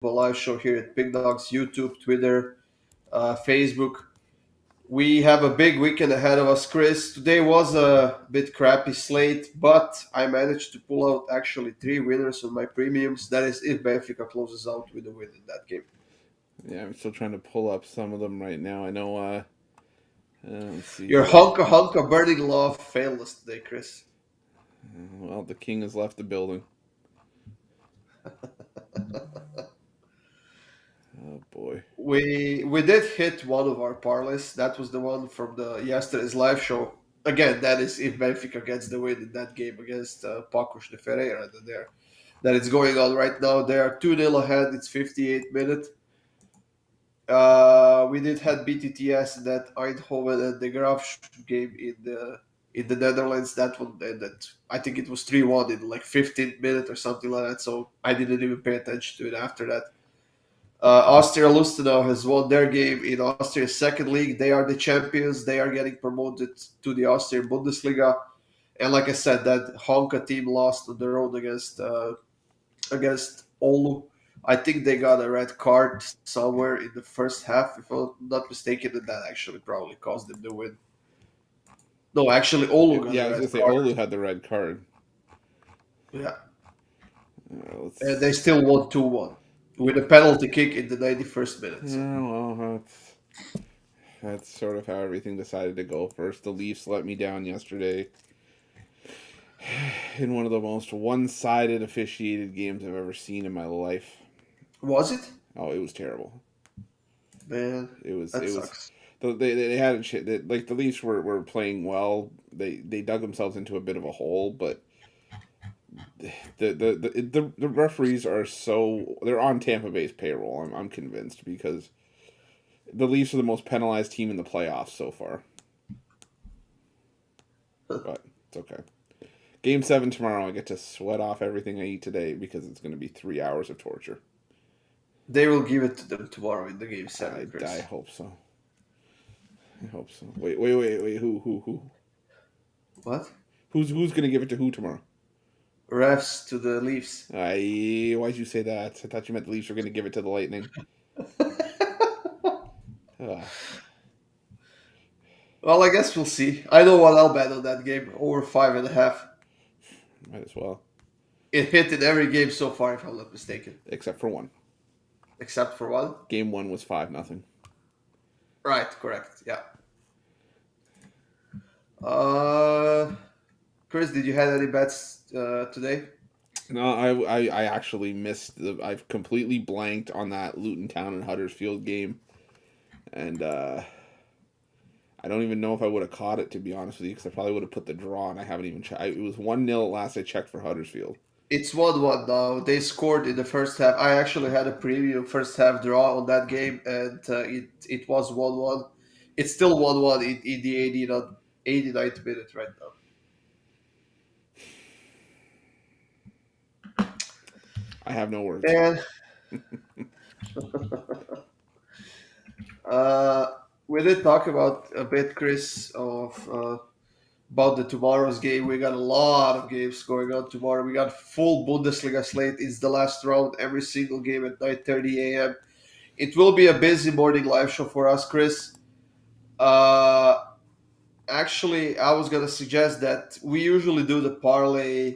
a live show here at Big Dogs, YouTube, Twitter, Facebook. We have a big weekend ahead of us, Chris. Today was a bit crappy slate, but I managed to pull out actually three winners on my premiums. That is if Benfica closes out with a win in that game. Yeah, I'm still trying to pull up some of them right now. I know. Let's see Your here. honka burning love failed us today, Chris. Well, the king has left the building. Oh boy. We did hit one of our parlays. That was the one from the yesterday's live show. Again, that is if Benfica gets the win in that game against Pacos de Ferreira. That it's going on right now. They are 2-0 ahead. It's 58 minutes. We did have BTTS in that Eindhoven and the Graaf game in the Netherlands. That one ended. I think it was 3-1 in like 15 minutes or something like that. So I didn't even pay attention to it after that. Austria Lustenau has won their game in Austria's second league. They are the champions. They are getting promoted to the Austrian Bundesliga. And like I said, that Honka team lost on the road against Oulu. I think they got a red card somewhere in the first half, if I'm not mistaken, and that actually probably caused them to win. No, actually, Oulu got Yeah, a I was red gonna say card. Olu had the red card. Yeah, and they Let's. still won 2-1 with a penalty kick in the 91st minute. So. Yeah, well, that's sort of how everything decided to go. First, the Leafs let me down yesterday in one of the most one-sided officiated games I've ever seen in my life. Was it? Oh, it was terrible. Man, It was. that It was. sucks. They had a shit. Like the Leafs were playing well. They dug themselves into a bit of a hole, but the referees are they're on Tampa Bay's payroll. I'm convinced because the Leafs are the most penalized team in the playoffs so far. But it's okay. Game 7 tomorrow. I get to sweat off everything I eat today because it's going to be 3 hours of torture. They will give it to them tomorrow in the game seven, I Chris. hope so. I hope so. Wait. Who? What? Who's going to give it to who tomorrow? Refs to the Leafs. Why'd you say that? I thought you meant the Leafs were going to give it to the Lightning. Ugh. Well, I guess we'll see. I know what I'll bet on that game. Over 5.5. Might as well. It hit in every game so far, if I'm not mistaken. Except for one. Except for one. Game 1 was 5-0. Right, correct. Yeah. Uh, Chris, did you have any bets today? No, I actually missed I've completely blanked on that Luton Town and Huddersfield game, and I don't even know if I would have caught it, to be honest with you, because I probably would have put the draw, and I haven't even checked. It was 1-0 last I checked for Huddersfield. It's 1-1 now. They scored in the first half. I actually had a premium first half draw on that game, and it was 1-1. It's still 1-1 in the 89th minute right now. I have no words. And uh, we did talk about a bit, Chris, of about the tomorrow's game. We got a lot of games going on tomorrow. We got full Bundesliga slate. It's the last round. Every single game at 9:30 a.m. It will be a busy morning live show for us, Chris. Uh, Actually, I was gonna suggest that we usually do the parlay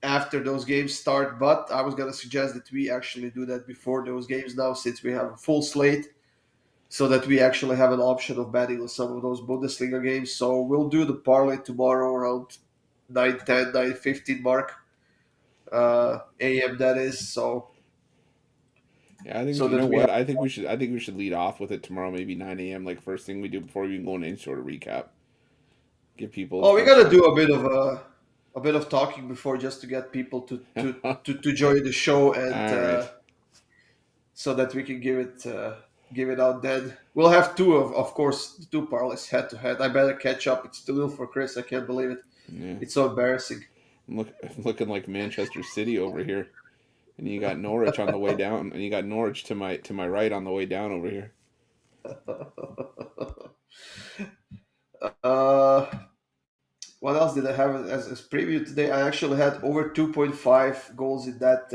after those games start, but I was gonna suggest that we actually do that before those games now, since we have a full slate, so that we actually have an option of betting on some of those Bundesliga games. So we'll do the parlay tomorrow around 9:10, 9:15 mark, a.m. That is. So Yeah, I think so you know that we have. what I think we should lead off with it tomorrow, maybe 9 a.m. like first thing we do before we even go into any sort of recap. Give people as Oh, we much gotta time. do a bit of talking before, just to get people to join the show, All and right. so that we can give it out then. We'll have two of course, the two parlays head to head. I better catch up. It's 2-0 for Chris. I can't believe it. Yeah. It's so embarrassing. I'm looking like Manchester City over here. And you got Norwich on the way down, and you got Norwich to my right on the way down over here. uh, what else did I have as preview today? I actually had over 2.5 goals in that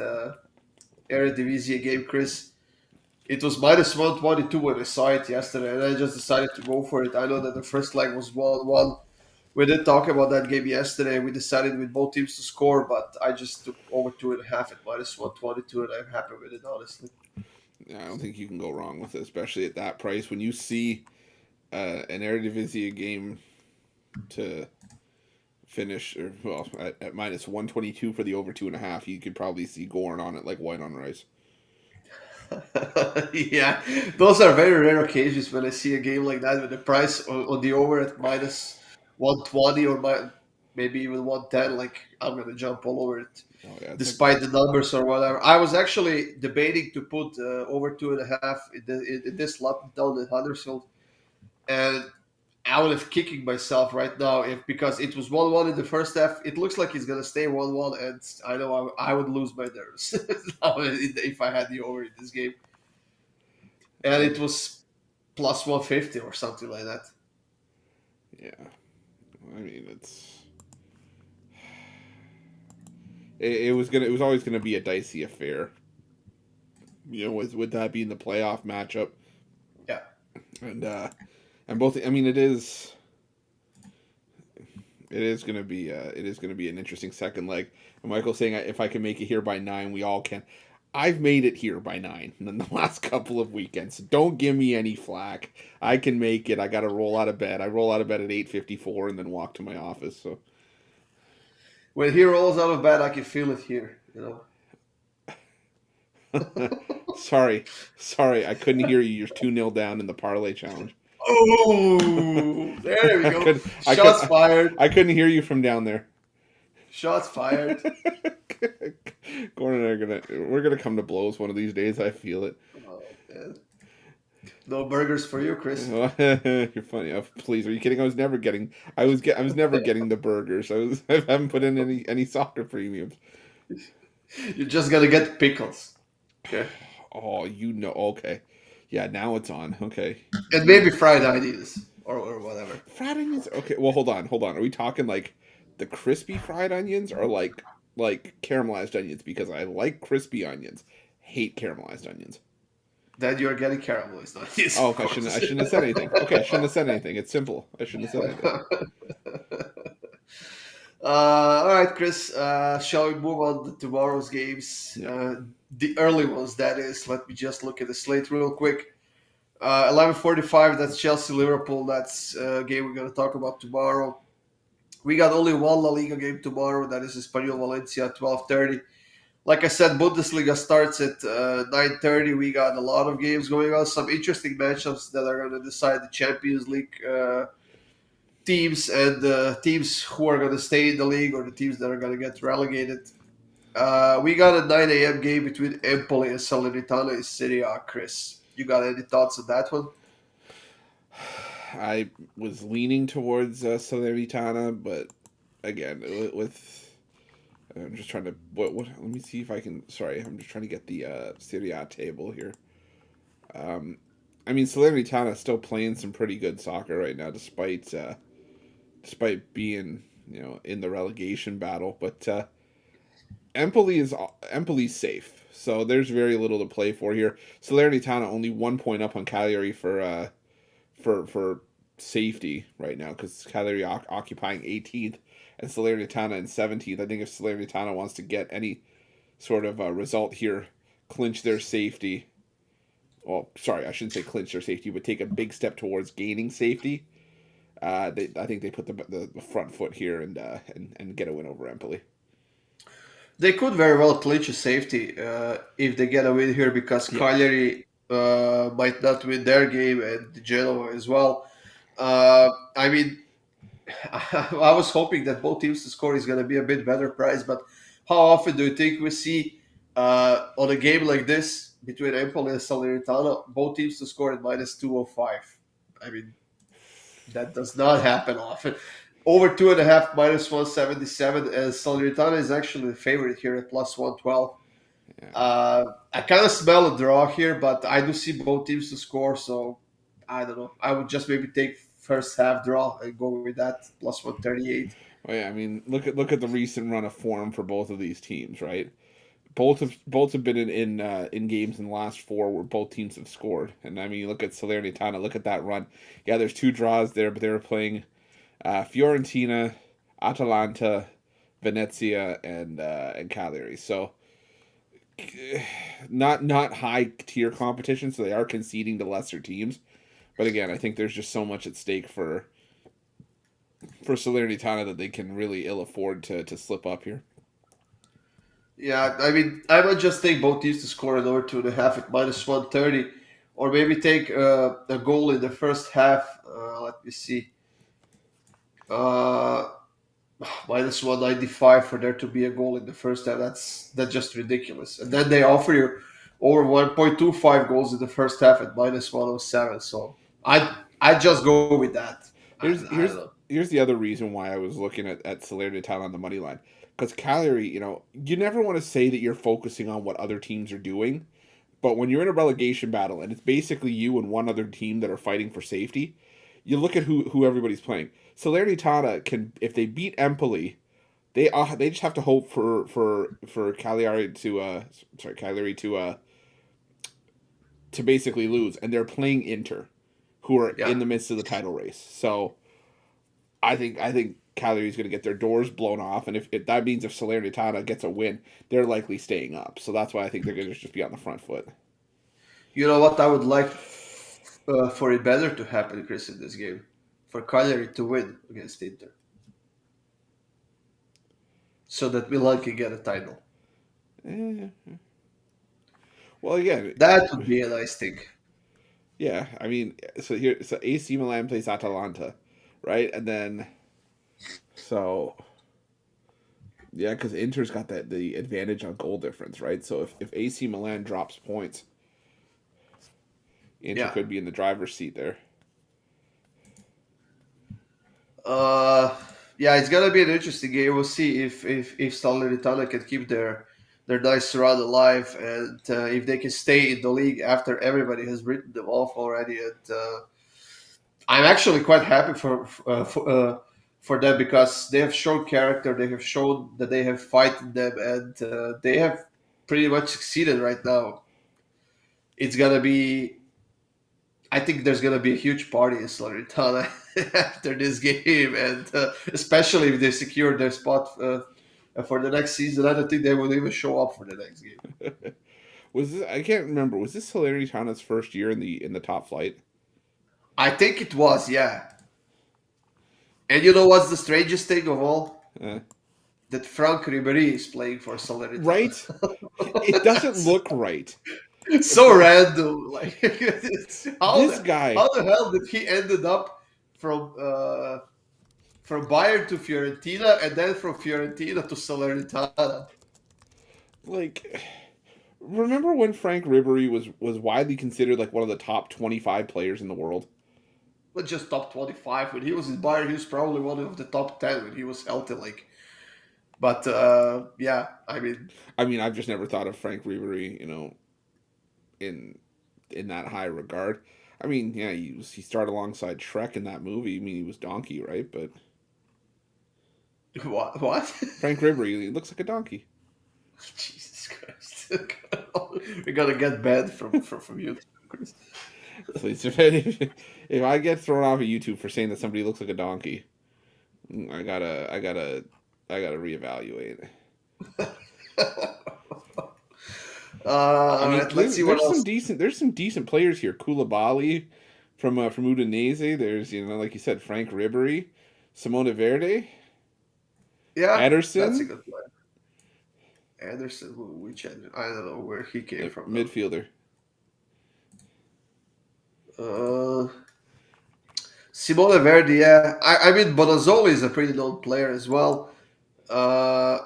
Eredivisie game, Chris. It was minus 122 when I saw it yesterday, and I just decided to go for it. I know that the first leg was 1-1. We did talk about that game yesterday. We decided with both teams to score, but I just took over 2.5 at minus 122, and I'm happy with it, honestly. Yeah, I don't think you can go wrong with it, especially at that price. When you see an Eredivisie game to finish, or well, at minus 122 for the over 2.5, you could probably see Goran on it like white on rice. Yeah, those are very rare occasions when I see a game like that with the price on the over at minus 120 or maybe even 110. Like, I'm going to jump all over it, Oh yeah, it's like despite the numbers or whatever. I was actually debating to put over 2.5 in this lot down in Huddersfield, and I would have kicking myself right now if because it was 1-1 in the first half. It looks like it's gonna stay 1-1, and I know I would lose my nerves if I had the over in this game. And uh, it was plus 150 or something like that. yeah. I mean, it was always gonna be a dicey affair. You know, with that being the playoff matchup, Yeah. and and both. I mean, it is gonna be an interesting second leg. And Michael's saying if I can make it here by 9, we all can. I've made it here by 9 in the last couple of weekends. So don't give me any flack. I can make it. I got to roll out of bed. I roll out of bed at 8:54 and then walk to my office. So When he rolls out of bed, I can feel it here. You know. sorry, sorry, I couldn't hear you. You're 2-0 down in the parlay challenge. Oh, there we I go. could I could Shots fired. I couldn't hear you from down there. Shots fired. Gordon and I we're gonna come to blows one of these days. I feel it. Oh, man. No burgers for you, Chris. You're funny. Oh, please, are you kidding? I was never getting the burgers. I haven't put in any soccer premiums. You're just gonna get pickles. Okay. Oh, okay. Yeah, now it's on. Okay. And maybe fried onions or whatever. Fried onions. Okay. Well, hold on. Are we talking like the crispy fried onions or like caramelized onions? Because I like crispy onions. Hate caramelized onions. Then you're getting caramelized onions, Oh, of okay, I course. shouldn't have said anything. Okay, I shouldn't have said anything. It's simple. I shouldn't have said anything. All right, Chris. Shall we move on to tomorrow's games? Yeah. The early ones, that is. Let me just look at the slate real quick. 11:45. That's Chelsea Liverpool. That's a game we're going to talk about tomorrow. We got only one La Liga game tomorrow. That is Espanyol Valencia at 12:30. Like I said, Bundesliga starts at 9:30. We got a lot of games going on. Some interesting matchups that are going to decide the Champions League teams and the teams who are going to stay in the league or the teams that are going to get relegated. We got a 9 a.m. game between Empoli and Salernitana in Serie A, Chris. You got any thoughts on that one? I was leaning towards Salernitana, but again, with I'm just trying to what. Let me see if I can. Sorry, I'm just trying to get the Serie A table here. I mean, Salernitana is still playing some pretty good soccer right now, despite being in the relegation battle. But Empoli's safe, so there's very little to play for here. Salernitana only 1 point up on Cagliari for safety right now because Cagliari occupying 18th and Salernitana in 17th. I think if Salernitana wants to get any sort of result here, clinch their safety. Well, sorry, I shouldn't say clinch their safety, but take a big step towards gaining safety. I think they put the front foot here and get a win over Empoli. They could very well clinch a safety if they get a win here because Yeah, Cagliari might not win their game and Genoa as well. I mean, I was hoping that both teams to score is going to be a bit better price, but how often do you think we see on a game like this between Empoli and Salernitana both teams to score at minus 205? I mean, that does not happen often. Over 2.5 minus 177, and Salernitana is actually the favorite here at plus 112. yeah. I kind of smell a draw here, but I do see both teams to score, so I don't know. I would just maybe take first half draw and go with that plus 138. Well, yeah. I mean, look at the recent run of form for both of these teams, right? both have been in games in the last four where both teams have scored. And I mean, you look at Salernitana, look at that run. Yeah, there's two draws there, but they were playing Fiorentina, Atalanta, Venezia, and Cagliari. So not high tier competition. So they are conceding to lesser teams. But again, I think there's just so much at stake for Salernitana that they can really ill afford to slip up here. Yeah, I mean, I would just take both teams to score an over 2.5 at -130, or maybe take a goal in the first half. Let me see. Uh, -195 for there to be a goal in the first half. That's just ridiculous. And then they offer you over 1.25 goals in the first half at -107. So I just go with that. Here's I don't here's know. here's the other reason why I was looking at Salernitana on the money line. Because Cagliari, you never want to say that you're focusing on what other teams are doing, but when you're in a relegation battle and it's basically you and one other team that are fighting for safety, you look at who everybody's playing. Salernitana can, if they beat Empoli, they just have to hope for Cagliari to basically lose, and they're playing Inter, who are Yeah. in the midst of the title race. So I think Cagliari is going to get their doors blown off, and if that means if Salernitana gets a win, they're likely staying up. So that's why I think they're going to just be on the front foot. You know what I would like for it better to happen, Chris, in this game? For Cagliari to win against Inter, so that Milan can get a title. Eh. Well, again, That would be a nice thing. yeah. I mean, so AC Milan plays Atalanta, right? And then so yeah, because Inter's got the advantage on goal difference, right? So if AC Milan drops points, Inter Yeah. could be in the driver's seat there. Uh, yeah, it's gonna be an interesting game. We'll see if Salernitana can keep their nice run alive, and if they can stay in the league after everybody has written them off already. And I'm actually quite happy for them because they have shown character. They have shown that they have fighted them, and they have pretty much succeeded right now. It's gonna be. I think there's gonna be a huge party in Salernitana after this game, and especially if they secure their spot for the next season. I don't think they will even show up for the next game. Was this? I can't remember. Was this Salernitana's first year in the top flight? I think it was, yeah. And you know what's the strangest thing of all? Uh, That Frank Ribéry is playing for Salernitana. right? It doesn't look right. So random. Like, how This the guy, how the hell did he ended up from Bayern to Fiorentina and then from Fiorentina to Salernitana? like, remember when Frank Ribery was widely considered like one of the top 25 players in the world? Not just top 25. When he was in Bayern, he was probably one of the top 10 when he was healthy. Like, but yeah, I mean, I mean, I've just never thought of Frank Ribery, in in that high regard. I mean, yeah, he starred alongside Shrek in that movie. I mean, he was Donkey, right? But what? What? Frank Ribery, he looks like a donkey. Jesus Christ! We gotta get banned from YouTube, Chris. Please, if I get thrown off of YouTube for saying that somebody looks like a donkey, I gotta reevaluate. I All mean, right, let's see what else. there's some decent players here. Koulibaly from Udinese. There's like you said, Frank Ribery, Simone Verde, Yeah, that's a Ederson, good player. Anderson, which Anderson? I don't know where he came from though. midfielder. Uh, Simone Verdi, yeah. I mean, Bonazzoli is a pretty known player as well. Uh,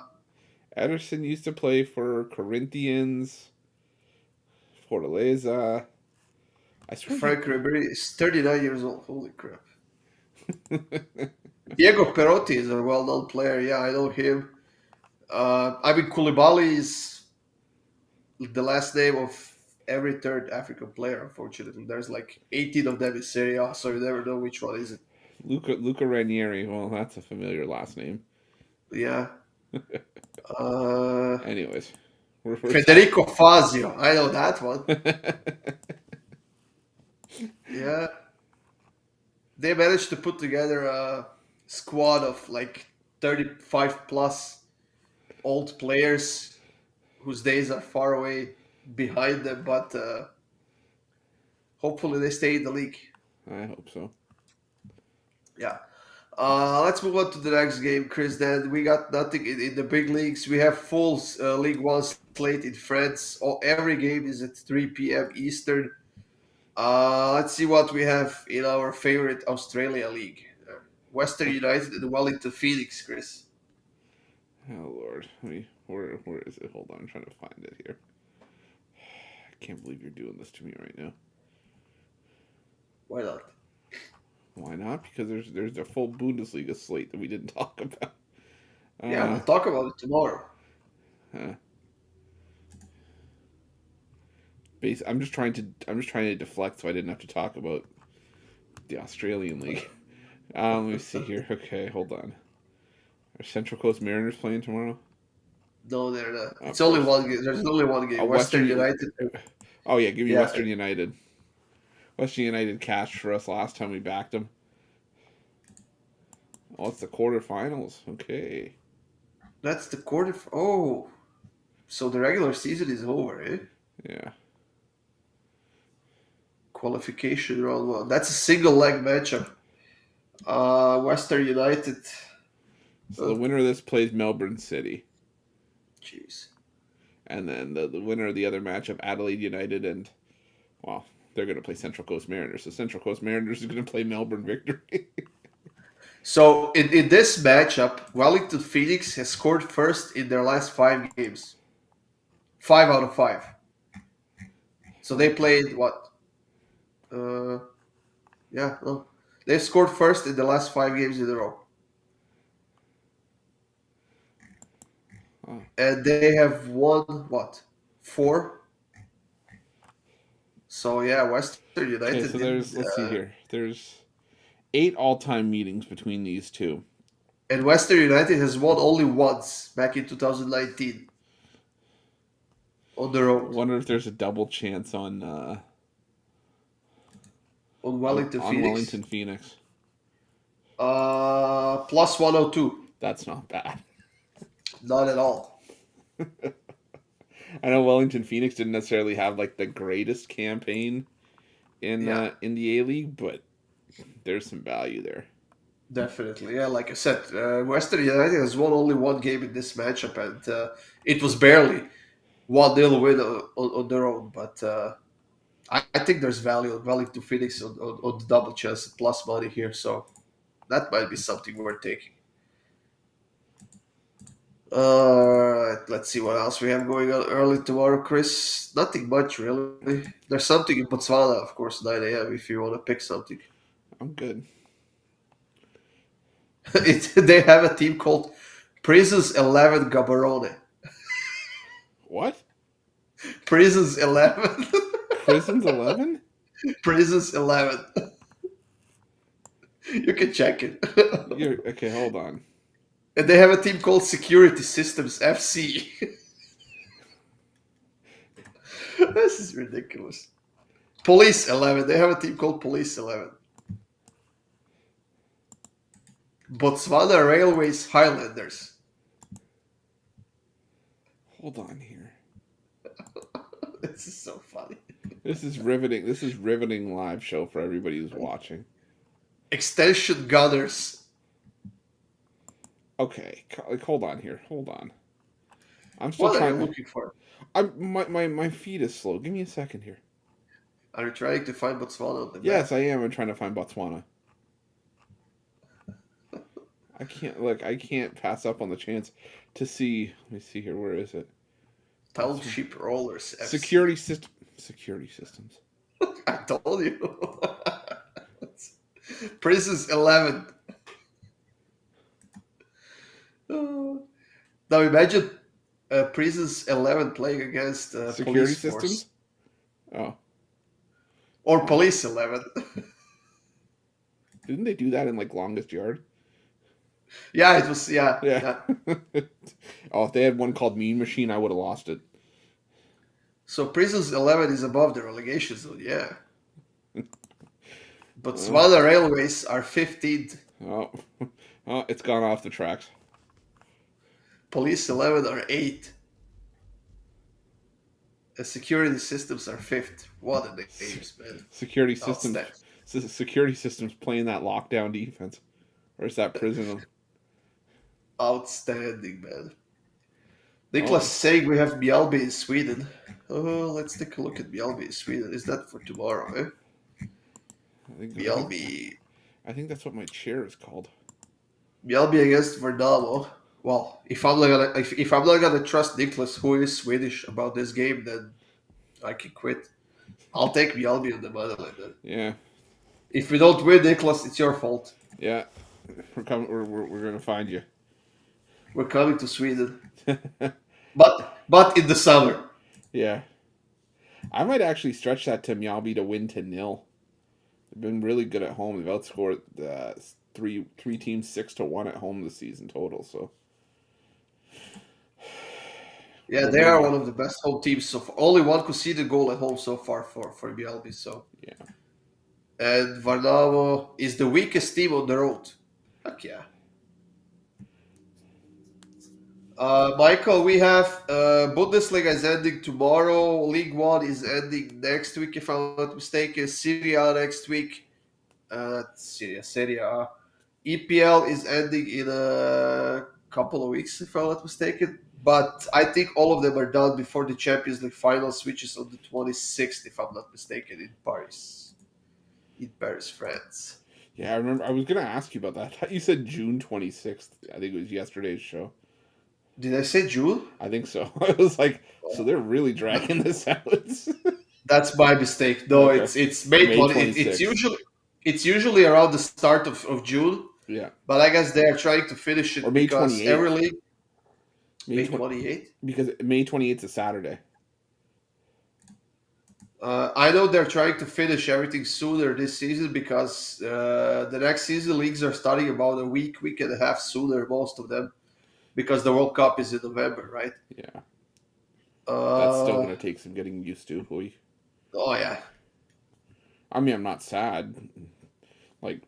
Ederson used to play for Corinthians, Fortaleza. I swear he. Frank Ribery is 39 years old. Holy crap. Diego Perotti is a well-known player. Yeah, I know him. I mean, Koulibaly is the last name of every third African player, unfortunately. There's like 18 of them in Serie A, so you never know which one is it. Luca Ranieri. Well, that's a familiar last name. Yeah. Uh, Anyways, We're Federico Fazio. I know that one. Yeah. They managed to put together a squad of like 35 plus old players whose days are far away behind them, but hopefully they stay in the league. I hope so. Yeah. Let's move on to the next game, Chris. Then we got nothing in the big leagues. We have full League One slate in France. Every game is at 3 p.m. Eastern. Let's see what we have in our favorite Australia league. Western United and Wellington Phoenix, Chris. Oh Lord, where is it? Hold on, I'm trying to find it here. I can't believe you're doing this to me right now. Why not? Why not? Because there's a full Bundesliga slate that we didn't talk about. Yeah, we'll talk about it tomorrow. Uh, I'm just trying to deflect so I didn't have to talk about the Australian League. Let me see here. Okay, hold on. Are Central Coast Mariners playing tomorrow? No, they're not. Of It's only course. one game. There's only one game. Western United. Oh yeah, give me Yeah, Western United. Western United cashed for us last time we backed them. Oh, it's the quarterfinals. Okay. that's the quarter. Oh, so the regular season is over, eh? Yeah. Qualification round one. That's a single leg matchup. Western United. So the winner of this plays Melbourne City. Jeez. And then the winner of the other matchup, Adelaide United, and, well, they're going to play Central Coast Mariners. So Central Coast Mariners is going to play Melbourne Victory. So in this matchup, Wellington Phoenix has scored first in their last 5 games. 5 out of 5. So they played what? Uh, yeah, no. They've scored first in the last 5 games in a row. Oh. And they have won what? 4? So yeah, Western United Okay, so didn't, let's see here. There's 8 all-time meetings between these two. and Western United has won only once back in 2019 on the I road wonder if there's a double chance on on Wellington Phoenix. Wellington Phoenix. Plus 102. That's not bad. Not at all. I know Wellington Phoenix didn't necessarily have like the greatest campaign in the A League, but there's some value there. Definitely, yeah. Like I said, Western United has won only one game in this matchup, and it was barely 1-0 win on their own. But I think there's value on Wellington Phoenix on the double chance plus money here, so that might be something worth taking. Let's see what else we have going on early tomorrow, Chris. Nothing much really. There's something in Botswana, of course, 9 a.m. if you want to pick something. I'm good. They have a team called Prisons 11 Gaborone. What? Prisons 11. Prisons 11? Prisons 11. You can check it. Okay, hold on. And they have a team called Security Systems FC. This is ridiculous. Police 11. They have a team called Police 11. Botswana Railways Highlanders. Hold on here. This is so funny. This is riveting. This is riveting live show for everybody who's watching. Extension Gunners. Okay, like hold on here. Hold on. I'm still What are trying you to. looking for? My feed is slow. Give me a second here. Are you trying to find Botswana on the map? Yes, I am. I'm trying to find Botswana. I can't pass up on the chance to see. Let me see here. Where is it? Township Rollers FC. Security systems. I told you. Prisons 11. Now imagine Prisons 11 playing against Security Police systems. Force. Oh, Or Police 11. didn't they do that in like Longest Yard? Yeah, it was, Yeah. Oh, if they had one called Mean Machine, I would have lost it. So Prisons 11 is above the relegation zone, yeah. But Well, Svana Railways are 15th. oh, oh, it's gone off the tracks. Police 11 are 8th. And Security Systems are 5th. What are the names, man? Security systems, Outstanding. security systems playing that lockdown defense, or is that prison? Outstanding, man. Oh, Niklas saying we have Mjällby in Sweden. Oh, let's take a look at Mjällby in Sweden. Is that for tomorrow, eh? I think Mjällby. I think that's what my chair is called. Mjällby against Vardamo. Well, if I'm not gonna trust Niklas, who is Swedish, about this game, then I can quit. I'll take Mjällby on the money line then. Yeah, If we don't win, Niklas, it's your fault. yeah. We're coming. We're gonna find you. We're coming to Sweden, but in the summer. Yeah, I might actually stretch that to Mjällby to win to nil. They've been really good at home. They've outscored three teams 6-1 at home this season total. So Yeah, or they are one maybe of the best home teams so far. Only one conceded goal at home so far for Mjällby. So, yeah. and Varnavo is the weakest team on the road. Heck yeah. Michael, we have Bundesliga is ending tomorrow. League One is ending next week, if I'm not mistaken. Serie A next week. Serie A. EPL is ending in a couple of weeks, if I'm not mistaken. But I think all of them are done before the Champions League finals, which is on the 26th, if I'm not mistaken, in Paris, France. Yeah, I remember. I was gonna ask you about that. I thought you said June 26th. I think it was yesterday's show. Did I say June? I think so. I was like, so they're really dragging this out. That's my mistake. No, Okay, it's May May 20. '26. It's usually around the start of June, Yeah, but I guess they are trying to finish or it May because every 28th. league May May 20 28th. because May 28th is a Saturday. I know they're trying to finish everything sooner this season because the next season leagues are starting about a week and a half sooner, most of them, because the World Cup is in November, right? Yeah, that's still Uh, gonna take some getting used to. oh yeah. I mean, I'm not sad. Like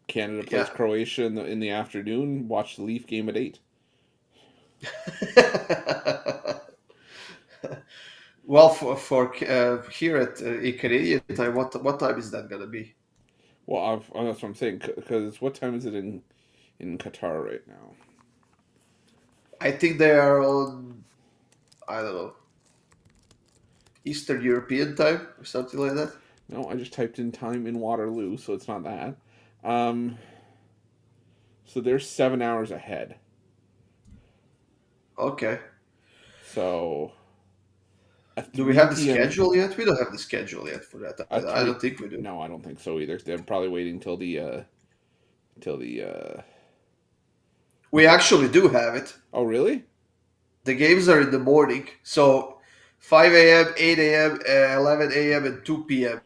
Canada plays Yeah. Croatia in the afternoon. Watch the Leaf game at 8. Well, for here at in Canadian time, what time is that gonna be? Well, that's what I'm saying. Because what time is it in Qatar right now? I think they are on, I don't know, Eastern European time or something like that. No, I just typed in time in Waterloo, so it's not that. Um, so they're 7 hours ahead. Okay. So at Do we 3 have the p.m. schedule yet? We don't have the schedule yet for that. At I three. don't think we do. No, I don't think so either. They're probably waiting till the. We actually do have it. Oh, really? The games are in the morning, so 5 a.m., 8 a.m., 11 a.m., and 2 p.m.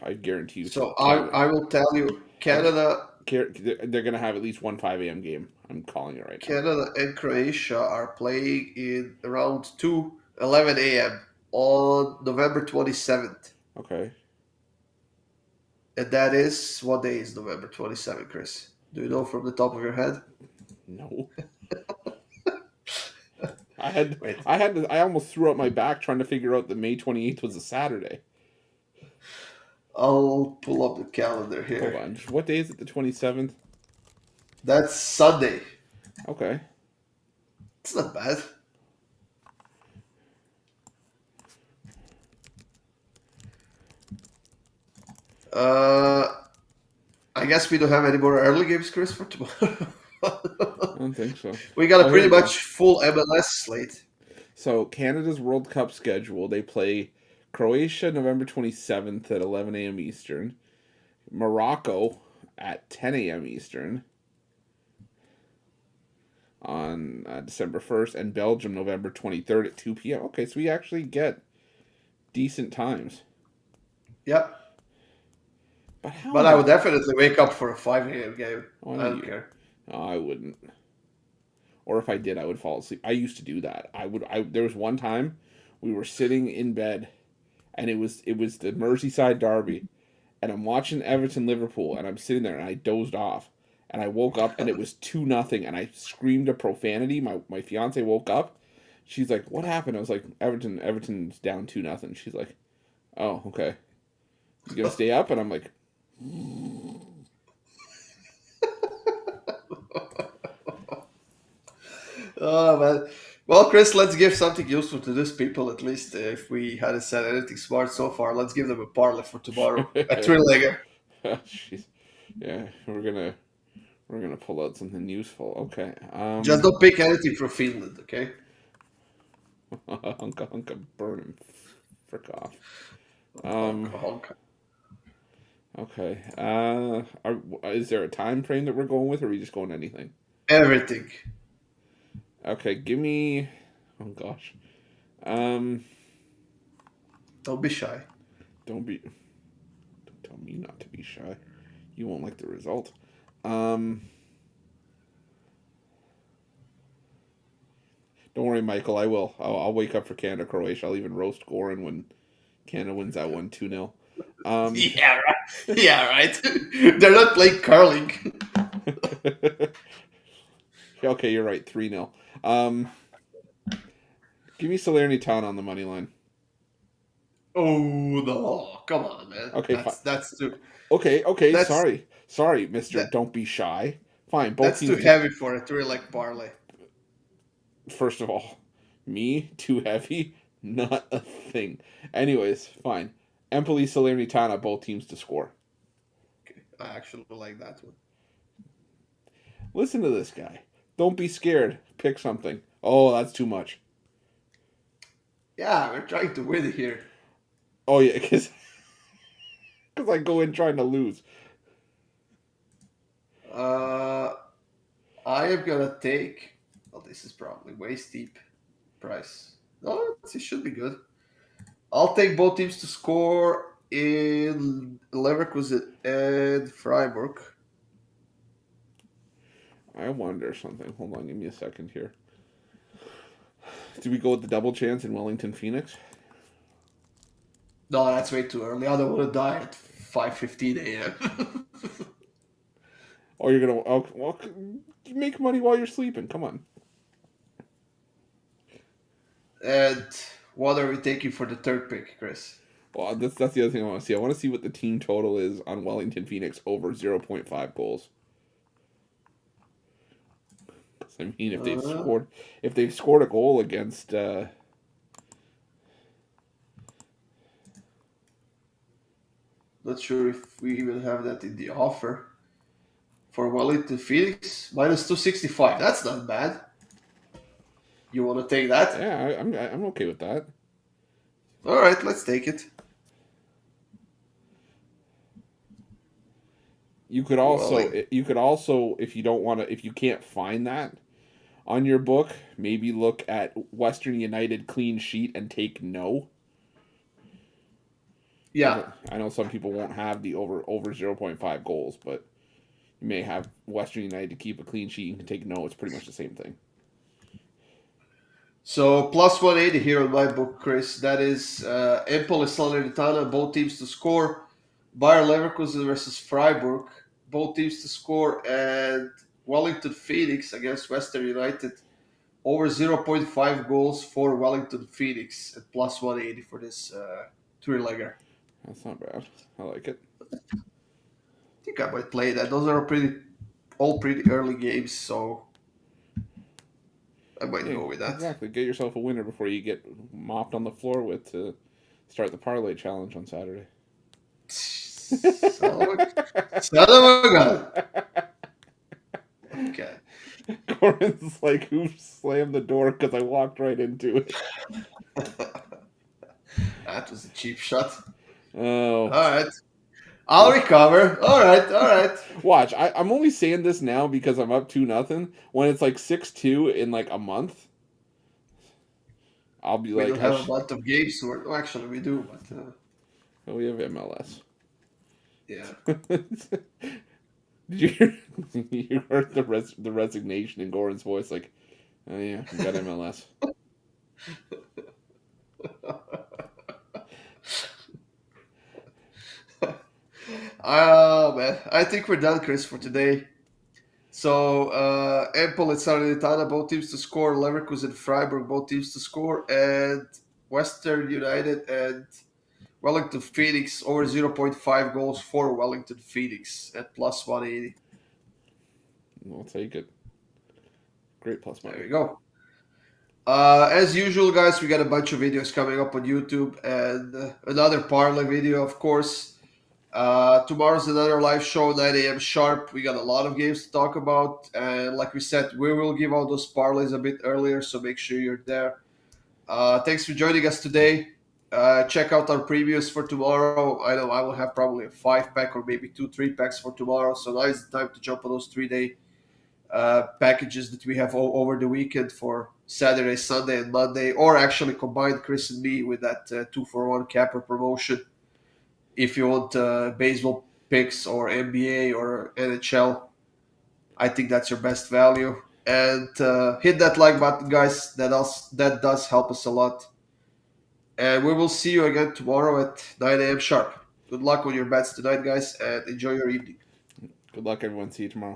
I guarantee you So till. I will tell you, They're gonna have at least one 5 a.m. game. I'm calling it right now. Canada and Croatia are playing in around 11 a.m. on November 27th. Okay. And that is, what day is November 27th, Chris? Do you know from the top of your head? No. Wait, I almost threw out my back trying to figure out that May 28th was a Saturday. I'll pull up the calendar Hold here. on. What day is it? The 27th? That's Sunday. Okay. It's not bad. Uh, I guess we don't have any more early games, Chris, for tomorrow. I don't think so. We got a Oh, here pretty we go. much full MLS slate. So Canada's World Cup schedule, they play Croatia November 27th at 11 a.m. Eastern, Morocco at 10 a.m. Eastern on December 1st, and Belgium November 23rd at 2 p.m. Okay, so we actually get decent times. Yep. But how? But I would definitely wake up for a 5 a.m. game. Oh, I don't care. No, I wouldn't. or if I did, I would fall asleep. I used to do that. There was one time we were sitting in bed, and it was the Merseyside derby, and I'm watching Everton Liverpool, and I'm sitting there, and I dozed off, and I woke up, and it was 2-0, and I screamed a profanity. My fiance woke up. She's like, "What happened?" I was like, Everton's down 2-0. She's like, "Oh, okay. You gonna stay up?" And I'm like, Oh man. Well, Chris, let's give something useful to these people at least. If we hadn't said anything smart so far, let's give them a parlay for tomorrow. A three-legger. she's, yeah, we're gonna pull out something useful. Okay. Just don't pick anything from Finland, okay? Hunka burn him, frick off. Honk, Um. honk. Okay. Is there a time frame that we're going with, or are we just going anything? Everything. Okay. Give me. Oh gosh. Um. Don't be shy. Don't be. Don't tell me not to be shy. You won't like the result. Um. Don't worry, Michael. I will. I'll wake up for Canada Croatia. I'll even roast Goran when Canada wins that one 2-0. Yeah, right. Yeah, right. They're not playing curling. Okay, you're right. 3-0. Um, give me Salernitana on the money line. Oh no! Come on, man. Okay, fine. That's too Okay. that's Sorry, Mister. that Don't be shy. Fine. Both that's too teams. heavy for a three-leg parlay. First of all, me too heavy. Not a thing. Anyways, fine. Empoli, Salernitana, both teams to score. Okay, I actually like that one. Listen to this guy. Don't be scared. Pick something. Oh, that's too much. Yeah, we're trying to win here. Oh yeah, because I go in trying to lose. Uh, I am gonna take. Well, this is probably way steep price. No, it should be good. I'll take both teams to score in Leverkusen and Freiburg. I wonder something. Hold on, give me a second here. Do we go with the double chance in Wellington Phoenix? No, that's way too early. I don't want to die at 5:15 a.m. Or you're gonna well, make money while you're sleeping. Come on. And what are we taking for the third pick, Chris? Well, that's the other thing I want to see. I want to see what the team total is on Wellington Phoenix over 0.5 goals. 'Cause, I mean, if they've scored a goal against. Not sure if we even have that in the offer. For Wellington Phoenix, minus 265. That's not bad. You want to take that? Yeah, I'm okay with that. All right, let's take it. You could also if you don't want to, if you can't find that on your book, maybe look at Western United clean sheet and take no. Yeah. I know some people won't have the over 0.5 goals, but you may have Western United to keep a clean sheet and can take no. It's pretty much the same thing. So plus 180 here on my book, Chris. That is Empoli, Salernitana, both teams to score. Bayer Leverkusen versus Freiburg, both teams to score, and Wellington Phoenix against Western United, over 0.5 goals for Wellington Phoenix at plus 180 for this three-legger. That's not bad. I like it. I think I might play that. Those are pretty early games, so I might go with that. Exactly. Get yourself a winner before you get mopped on the floor with to start the parlay challenge on Saturday. Son of a gun. Okay. Corin's like, who slammed the door because I walked right into it. That was a cheap shot. Oh. All right. I'll recover. All right. Watch, I'm only saying this now because I'm up 2-0. When it's like 6-2 in like a month, I'll be We like, don't have a lot of games. Well, actually, we do, but oh, we have MLS. yeah. Did you hear, you heard the resignation in Goran's voice? Like, Oh yeah, we got MLS. Man, I think we're done, Chris, for today. So, Empoli and Salernitana, both teams to score. Leverkusen and Freiburg, both teams to score. And Western United and Wellington Phoenix over zero point 0.5 goals for Wellington Phoenix at plus 180. We'll take it. Great plus There money. you go. As usual, guys, we got a bunch of videos coming up on YouTube and another parlay video, of course. Tomorrow's another live show, 9 a.m. sharp. We got a lot of games to talk about. And like we said, we will give out those parlays a bit earlier, so make sure you're there. Thanks for joining us today. Check out our previews for tomorrow. I know I will have probably a 5 pack or maybe 2, 3 packs for tomorrow. So now is the time to jump on those 3 day packages that we have over the weekend for Saturday, Sunday, and Monday, or actually combine Chris and me with that 2-for-1 capper promotion if you want baseball picks or NBA or NHL. I think that's your best value. And hit that like button, guys. That does help us a lot. And we will see you again tomorrow at 9 a.m. sharp. Good luck on your bets tonight, guys, and enjoy your evening. Good luck, everyone. See you tomorrow.